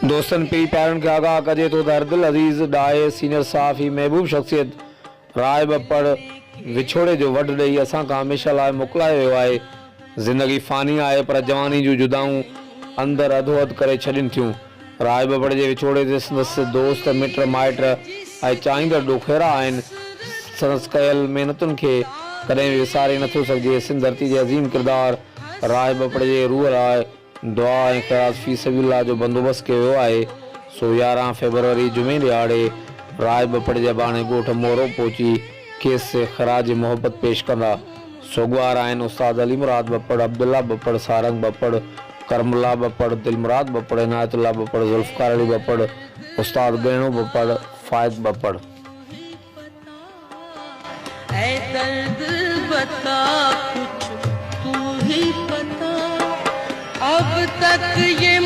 दोस्तन पी प्यारन के आगाह कजे तो दर्दिल अजीज डाए सीनियर साफ़ी महबूब शख्सियत राय बपड़ विछोड़े जो वड ॾेई असां खां हमेशह लाइ मोकिलायो वियो आहे। ज़िंदगी फ़ानी आहे पर जवानी जूं जुदाऊं अंदरि अधो अधु करे छॾनि थियूं। राय बपड़ जे विछोड़े ते संदसि दोस्त मिट माइट ऐं चाहींदड़ ॾोखेरा आहिनि। संदसि कयल महिनतुनि खे कॾहिं बि विसारे नथो सघिजे। सिंध धरती जे अज़ीम किरदारु राय बपड़ जे रूह लाइ दुआ ऐं ख़ैरात फी सबीलिल्लाह जो बंदोबस्तु कयो वियो आहे। सो 11 फरवरी जुमे ॾियारे राय बपड़ जे बाणे ॻोठ मोरो पहुची खेसि ख़राज मोहब्बत पेश कंदा। सोगवार आहिनि उस्ताद अली मुराद बपड़, अब्दुल्ला बपड़, सारंग बपड़, करमुल्ला बपड़, दिलमुराद बपड़, इनायतुल्ला बपड़, जुल्फ़कार अली बपड़, उस्ताद बेणो बपड़, फ़ाइद बपड़। ऐ दर्द बता कुछ तू ही बता, अब तक ये